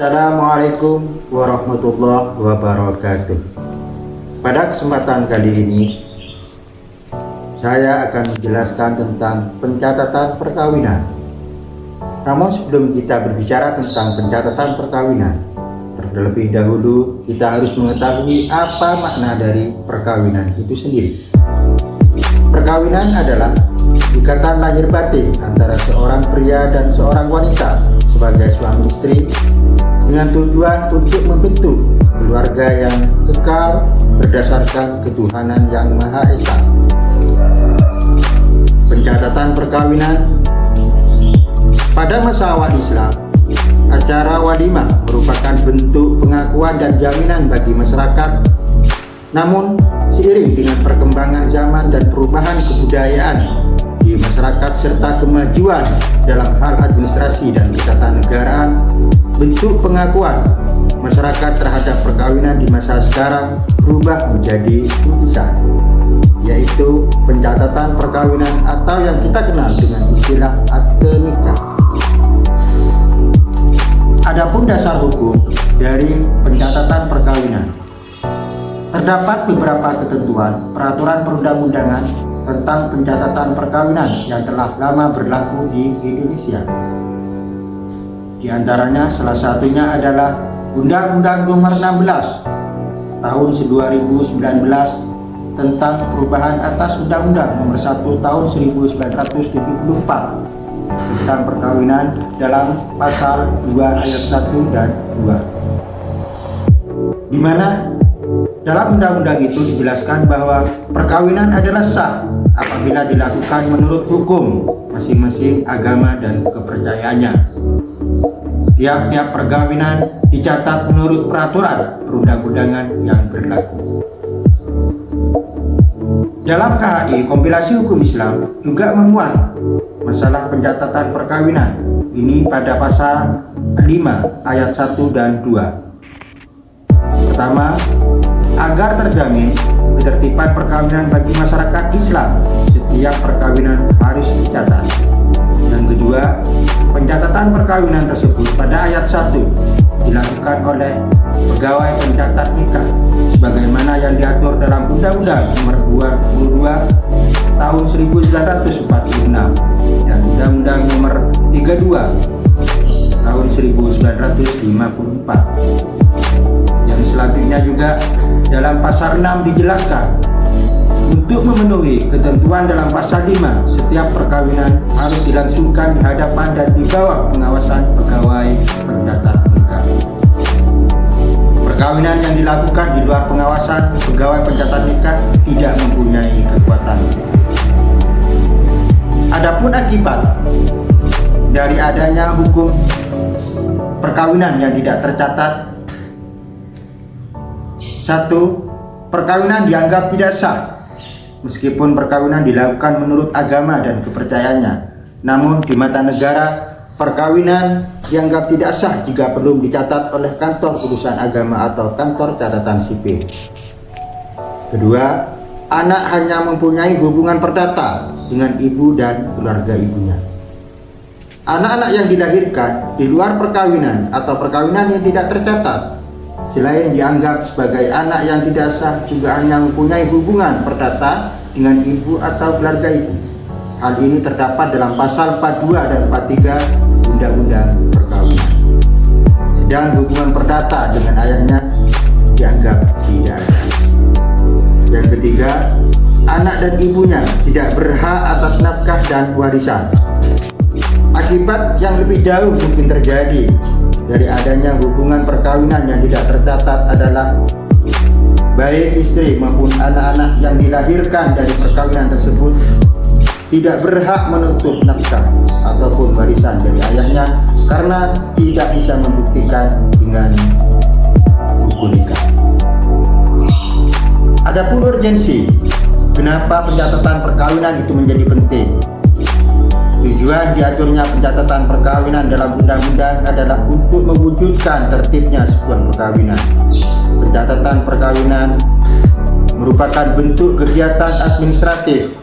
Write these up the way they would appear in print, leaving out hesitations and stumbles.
Assalamualaikum warahmatullahi wabarakatuh. Pada kesempatan kali ini saya akan menjelaskan tentang pencatatan perkawinan. Namun sebelum kita berbicara tentang pencatatan perkawinan, terlebih dahulu kita harus mengetahui apa makna dari perkawinan itu sendiri. Perkawinan adalah ikatan lahir batin antara seorang pria dan seorang wanita sebagai suami istri dengan tujuan untuk membentuk keluarga yang kekal berdasarkan ketuhanan yang Maha Esa. Pencatatan perkawinan pada masa awal Islam, acara walimah merupakan bentuk pengakuan dan jaminan bagi masyarakat. Namun, seiring dengan perkembangan zaman dan perubahan kebudayaan di masyarakat serta kemajuan dalam hal administrasi dan ketatanegaraan, bentuk pengakuan masyarakat terhadap perkawinan di masa sekarang berubah menjadi tulisan, yaitu pencatatan perkawinan atau yang kita kenal dengan istilah akte nikah. Adapun dasar hukum dari pencatatan perkawinan, terdapat beberapa ketentuan peraturan perundang-undangan tentang pencatatan perkawinan yang telah lama berlaku di Indonesia. Di antaranya salah satunya adalah Undang-Undang Nomor 16 Tahun 2019 tentang perubahan atas Undang-Undang Nomor 1 Tahun 1974 tentang perkawinan dalam pasal 2 ayat 1 dan 2, di mana dalam undang-undang itu dijelaskan bahwa perkawinan adalah sah apabila dilakukan menurut hukum masing-masing agama dan kepercayaannya. Tiap-tiap perkawinan dicatat menurut peraturan perundang-undangan yang berlaku. Dalam KHI Kompilasi Hukum Islam juga memuat masalah pencatatan perkawinan ini pada pasal 5 ayat 1 dan 2. Pertama, agar terjamin ketertiban perkawinan bagi masyarakat Islam, setiap perkawinan harus dicatat. Yang kedua, pencatatan perkawinan tersebut pada ayat 1 dilakukan oleh pegawai pencatat nikah sebagaimana yang diatur dalam Undang-Undang Nomor 22 Tahun 1946 dan Undang-Undang Nomor 32 Tahun 1954. Yang selanjutnya juga dalam pasal 6 dijelaskan, untuk memenuhi ketentuan dalam pasal 5, setiap perkawinan harus dilangsungkan di hadapan dan di bawah pengawasan pegawai pencatat nikah. Perkawinan yang dilakukan di luar pengawasan pegawai pencatat nikah tidak mempunyai kekuatan. Adapun akibat dari adanya hukum perkawinan yang tidak tercatat: 1. Perkawinan dianggap tidak sah meskipun perkawinan dilakukan menurut agama dan kepercayaannya. Namun di mata negara, perkawinan dianggap tidak sah jika belum dicatat oleh kantor urusan agama atau kantor catatan sipil. Kedua, anak hanya mempunyai hubungan perdata dengan ibu dan keluarga ibunya. Anak-anak yang dilahirkan di luar perkawinan atau perkawinan yang tidak tercatat, selain dianggap sebagai anak yang tidak sah, juga hanya mempunyai hubungan perdata dengan ibu atau keluarga ibu. Hal ini terdapat dalam pasal 42 dan 43 Undang-Undang Perkawinan. Sedang hubungan perdata dengan ayahnya dianggap tidak ada. Yang ketiga, anak dan ibunya tidak berhak atas nafkah dan warisan. Akibat yang lebih jauh mungkin terjadi dari adanya hubungan perkawinan yang tidak tercatat adalah baik istri maupun anak-anak yang dilahirkan dari perkawinan tersebut tidak berhak menuntut nafkah ataupun warisan dari ayahnya karena tidak bisa membuktikan dengan buku nikah. Adapun urgensi kenapa pencatatan perkawinan itu menjadi penting. Tujuan diaturnya pencatatan perkawinan dalam undang-undang adalah untuk mewujudkan tertibnya sebuah perkawinan. Pencatatan perkawinan merupakan bentuk kegiatan administratif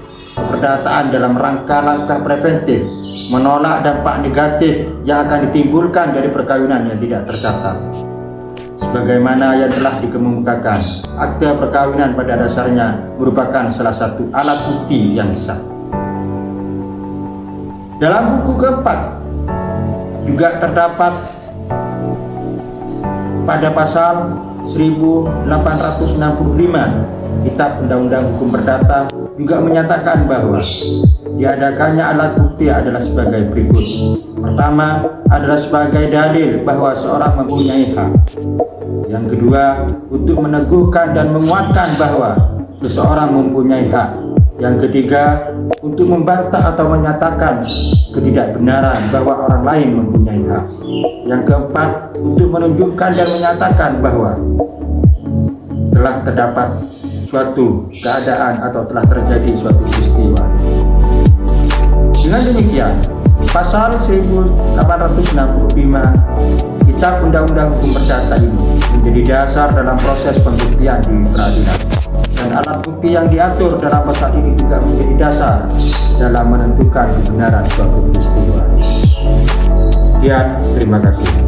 perdataan dalam rangka langkah preventif menolak dampak negatif yang akan ditimbulkan dari perkawinan yang tidak tercatat. Sebagaimana yang telah dikemukakan, akte perkawinan pada dasarnya merupakan salah satu alat bukti yang sah. Dalam buku keempat juga terdapat pada pasal 1865 Kitab Undang-Undang Hukum Perdata juga menyatakan bahwa diadakannya alat bukti adalah sebagai berikut. Pertama adalah sebagai dalil bahwa seorang mempunyai hak. Yang kedua, untuk meneguhkan dan menguatkan bahwa seseorang mempunyai hak. Yang ketiga, untuk membantah atau menyatakan ketidakbenaran bahwa orang lain mempunyai hak. Yang keempat, untuk menunjukkan dan menyatakan bahwa telah terdapat suatu keadaan atau telah terjadi suatu peristiwa. Dengan demikian, pasal 1865 Kitab Undang-Undang Hukum Perdata ini menjadi dasar dalam proses pembuktian di peradilan. Dan alat bukti yang diatur dalam pasal ini juga menjadi dasar dalam menentukan kebenaran suatu peristiwa. Sekian, terima kasih.